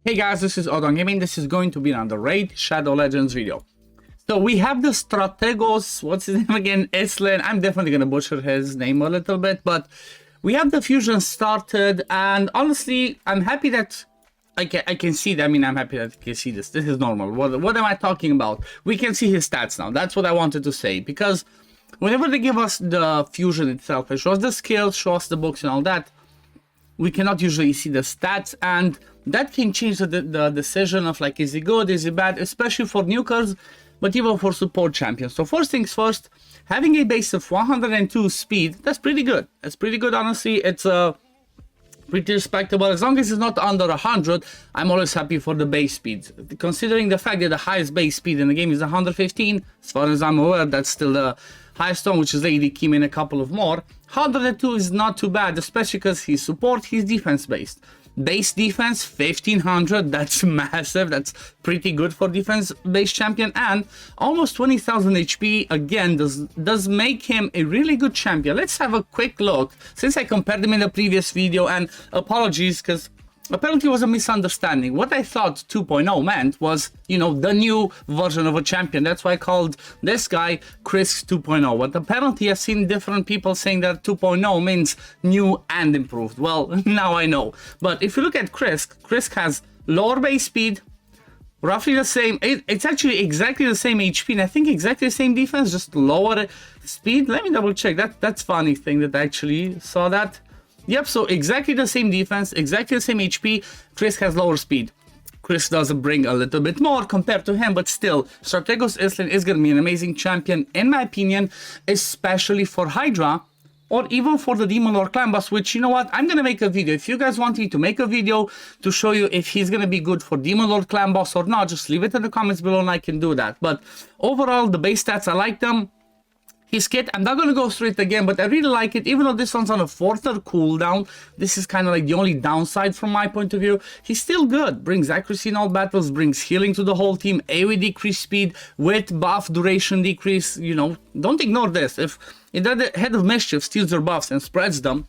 Hey guys, this is OddOneGaming. This is going to be another Raid Shadow Legends video. So we have the Strategos, what's his name again? Islin. I'm definitely going to butcher his name a little bit, but we have the fusion started, and honestly, I'm happy that I can see that. I mean, I'm happy that I can see this. This is normal. What am I talking about? We can see his stats now. That's what I wanted to say, because whenever they give us the fusion itself, it shows the skills, shows the books and all that, we cannot usually see the stats, and that can change the decision of like, is he good, is he bad, especially for newcomers, but even for support champions. So first things first, having a base of 102 speed, that's pretty good. That's pretty good, honestly. It's pretty respectable. As long as it's not under 100, I'm always happy for the base speed. Considering the fact that the highest base speed in the game is 115, as far as I'm aware, that's still the highest one, which is Lady Kim in a couple of more. 102 is not too bad, especially because he's support, he's defense based. Base defense 1500, that's massive. That's pretty good for defense based champion, and almost 20,000 HP again does make him a really good champion. Let's have a quick look, since I compared him in the previous video, and apologies because apparently it was a misunderstanding. What I thought 2.0 meant was, you know, the new version of a champion. That's why I called this guy Chris 2.0. But apparently I've seen different people saying that 2.0 means new and improved. Well, now I know. But if you look at Chris has lower base speed, roughly the same. It's actually exactly the same HP, and I think exactly the same defense, just lower speed. Let me double check. That's funny thing that I actually saw that. Yep, so exactly the same defense, exactly the same HP. Chris has lower speed. Chris does bring a little bit more compared to him, but still, Strategos Islin is going to be an amazing champion, in my opinion, especially for Hydra, or even for the Demon Lord clan boss, which, you know what, I'm going to make a video. If you guys want me to make a video to show you if he's going to be good for Demon Lord clan boss or not, just leave it in the comments below and I can do that. But overall, the base stats, I like them. His kit, I'm not going to go through it again, but I really like it. Even though this one's on a 4th cooldown, this is kind of like the only downside from my point of view. He's still good. Brings accuracy in all battles, brings healing to the whole team, AoE decrease speed with buff duration decrease. You know, don't ignore this. If the Head of Mischief steals your buffs and spreads them,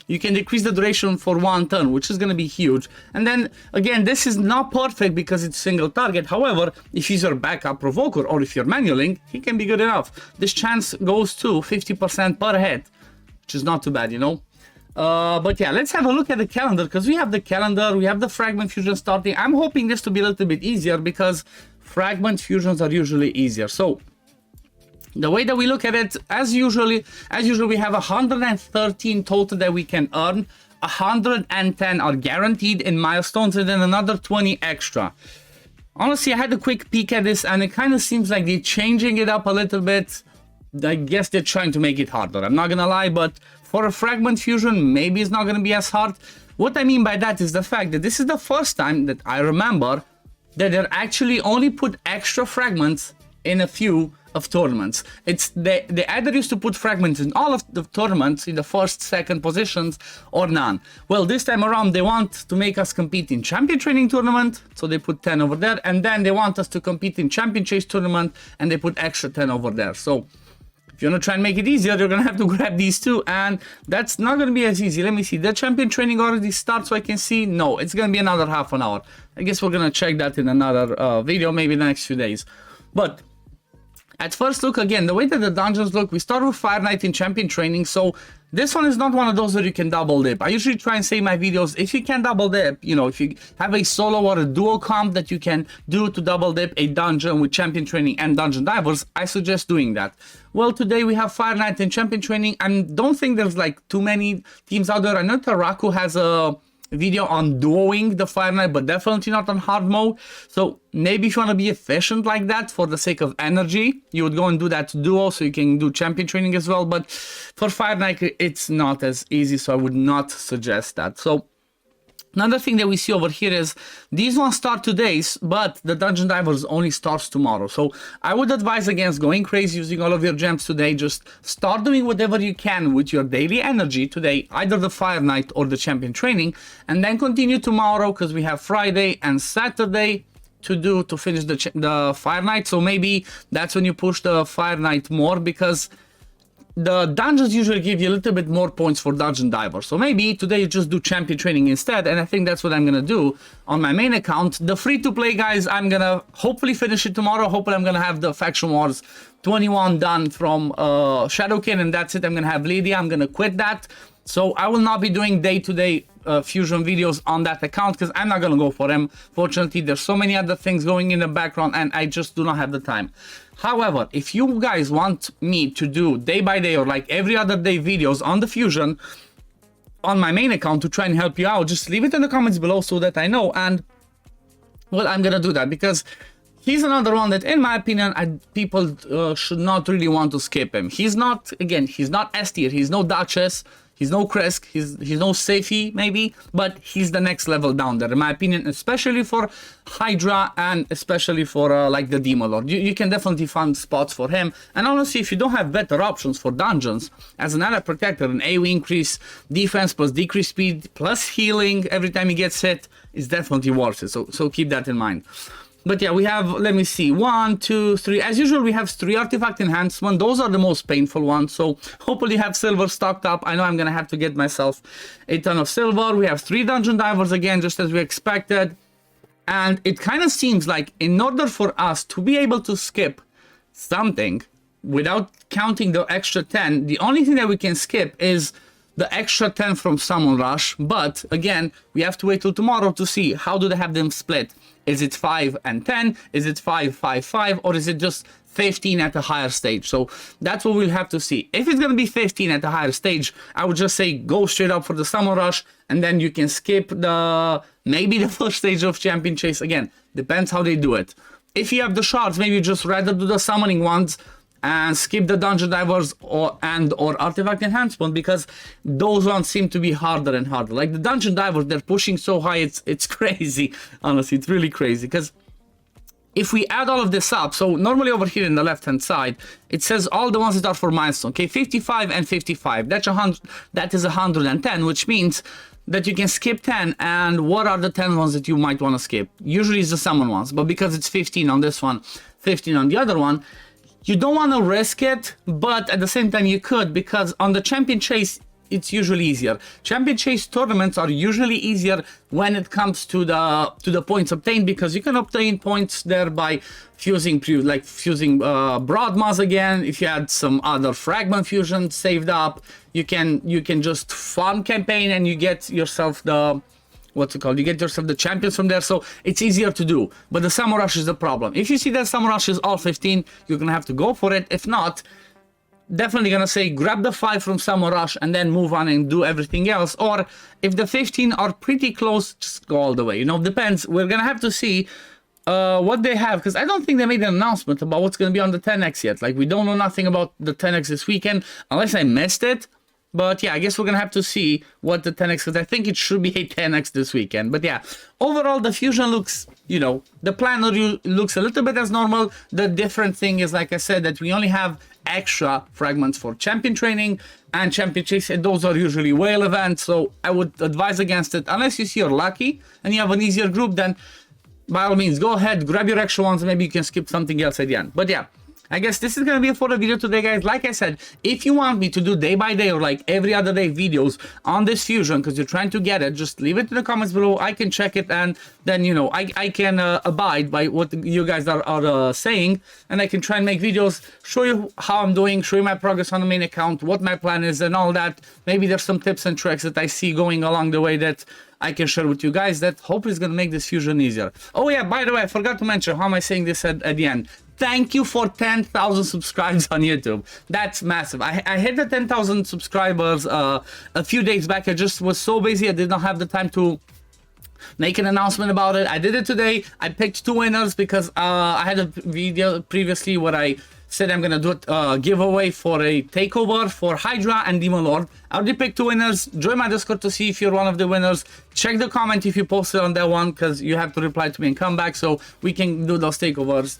you can decrease the duration for 1 turn, which is going to be huge. And then, again, this is not perfect because it's single target. However, if he's your backup provoker or if you're manualing, he can be good enough. This chance goes to 50% per head, which is not too bad, you know. But yeah, let's have a look at the calendar, because we have the calendar, we have the fragment fusion starting. I'm hoping this to be a little bit easier because fragment fusions are usually easier. So the way that we look at it, as usual, we have 113 total that we can earn. 110 are guaranteed in milestones, and then another 20 extra. Honestly, I had a quick peek at this, and it kind of seems like they're changing it up a little bit. I guess they're trying to make it harder. I'm not gonna lie, but for a fragment fusion, maybe it's not gonna be as hard. What I mean by that is the fact that this is the first time that I remember that they're actually only put extra fragments in a few of tournaments. They either used to put fragments in all of the tournaments in the first, second positions, or none. Well, this time around they want to make us compete in champion training tournament, so they put 10 over there, and then they want us to compete in champion chase tournament, and they put extra 10 over there. So if you want to try and make it easier, you're gonna have to grab these two, and that's not gonna be as easy. Let me see, the champion training already starts, so I can see. No, it's gonna be another half an hour. I guess we're gonna check that in another video, maybe the next few days. But at first look, again, the way that the dungeons look, we start with Fire Knight in champion training, so this one is not one of those where you can double dip. I usually try and say in my videos, if you can double dip, you know, if you have a solo or a duo comp that you can do to double dip a dungeon with champion training and dungeon divers, I suggest doing that. Well, today we have Fire Knight in champion training, and don't think there's like too many teams out there. I know Taraku has a video on duoing the Fire Knight, but definitely not on hard mode. So maybe if you want to be efficient like that for the sake of energy, you would go and do that duo, so you can do champion training as well. But for Fire Knight, it's not as easy, so I would not suggest that. So another thing that we see over here is these ones start today, but the Dungeon Divers only starts tomorrow. So I would advise against going crazy using all of your gems today. Just start doing whatever you can with your daily energy today, either the Fire Knight or the Champion Training, and then continue tomorrow, because we have Friday and Saturday to finish the Fire Knight. So maybe that's when you push the Fire Knight more, because the dungeons usually give you a little bit more points for dungeon diver. So maybe today you just do champion training instead, and I think that's what I'm gonna do on my main account. The free-to-play, guys, I'm gonna hopefully finish it tomorrow. Hopefully I'm gonna have the Faction Wars 21 done from Shadowkin, and that's it. I'm gonna have Lydia. I'm gonna quit that. So I will not be doing day-to-day fusion videos on that account because I'm not gonna go for them. Fortunately, there's so many other things going in the background and I just do not have the time. However, if you guys want me to do day by day or like every other day videos on the fusion on my main account to try and help you out, just leave it in the comments below so that I know. And well, I'm gonna do that because he's another one that, in my opinion, people should not really want to skip him. He's not, again, he's not S tier, he's no Duchess, he's no Kresk, he's no Safey, maybe, but he's the next level down there, in my opinion, especially for Hydra and especially for, like, the Demon Lord. You can definitely find spots for him, and honestly, if you don't have better options for dungeons, as an ally protector, an AoE increase, defense plus decrease speed, plus healing every time he gets hit, is definitely worth it, so keep that in mind. But yeah, we have, let me see, 1, 2, 3. As usual, we have 3 artifact enhancement. Those are the most painful ones. So hopefully have silver stocked up. I know I'm going to have to get myself a ton of silver. We have 3 dungeon divers again, just as we expected. And it kind of seems like in order for us to be able to skip something without counting the extra 10, the only thing that we can skip is the extra 10 from Summon Rush. But again, we have to wait till tomorrow to see how do they have them split. Is it 5 and 10? Is it 5, 5, 5? Or is it just 15 at a higher stage? So that's what we'll have to see. If it's going to be 15 at a higher stage, I would just say go straight up for the Summon Rush, and then you can skip maybe the first stage of Champion Chase. Again, depends how they do it. If you have the shards, maybe you just rather do the summoning ones and skip the dungeon divers or artifact enhancement, because those ones seem to be harder and harder. Like the dungeon divers, they're pushing so high, it's crazy. Honestly, it's really crazy, because if we add all of this up, so normally over here in the left hand side, it says all the ones that are for milestone. Okay, 55 and 55, that's 100, that is 110, which means that you can skip 10. And what are the 10 ones that you might want to skip? Usually it's the summon ones, but because it's 15 on this one, 15 on the other one, you don't want to risk it, but at the same time you could, because on the Champion Chase, it's usually easier. Champion Chase tournaments are usually easier when it comes to the points obtained, because you can obtain points there by fusing Broadmass again. If you had some other fragment fusion saved up, you can just farm campaign and you get yourself the, what's it called? You get yourself the champions from there, so it's easier to do. But the Summon Rush is the problem. If you see that Summon Rush is all 15, you're gonna have to go for it. If not, definitely gonna say grab the 5 from Summon Rush and then move on and do everything else. Or if the 15 are pretty close, just go all the way. You know, depends. We're gonna have to see what they have, because I don't think they made an announcement about what's gonna be on the 10x yet. Like, we don't know nothing about the 10x this weekend, unless I missed it. But yeah, I guess we're gonna have to see what the 10x, because I think it should be a 10x this weekend. But yeah, overall the fusion looks, you know, the planner looks a little bit as normal. The different thing is, like I said, that we only have extra fragments for champion training and champion chase, and those are usually whale events. So I would advise against it, unless you see you're lucky and you have an easier group. Then by all means, go ahead, grab your extra ones, maybe you can skip something else at the end. But yeah, I guess this is gonna be it for the video today, guys. Like I said, if you want me to do day by day or like every other day videos on this fusion because you're trying to get it, just leave it in the comments below. I can check it, and then, you know, I can abide by what you guys are saying, and I can try and make videos, show you how I'm doing, show you my progress on the main account, what my plan is and all that. Maybe there's some tips and tricks that I see going along the way that I can share with you guys that hopefully is gonna make this fusion easier. Oh yeah, by the way, I forgot to mention, how am I saying this at the end? Thank you for 10,000 subscribers on YouTube. That's massive. I hit the 10,000 subscribers a few days back. I just was so busy, I did not have the time to make an announcement about it. I did it today. I picked 2 winners because I had a video previously where I said I'm gonna do a giveaway for a takeover for Hydra and Demon Lord. I already picked 2 winners. Join my Discord to see if you're one of the winners. Check the comment if you posted on that one, because you have to reply to me and come back so we can do those takeovers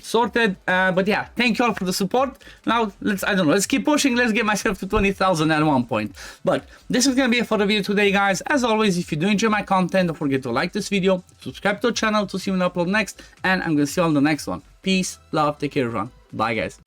sorted. But yeah, thank you all for the support. Now let's keep pushing. Let's get myself to 20,000 at one point. But this is gonna be it for the video today, guys. As always, if you do enjoy my content, don't forget to like this video, subscribe to the channel to see when I upload next, and I'm gonna see you all in the next one. Peace, love, take care, everyone. Bye, guys.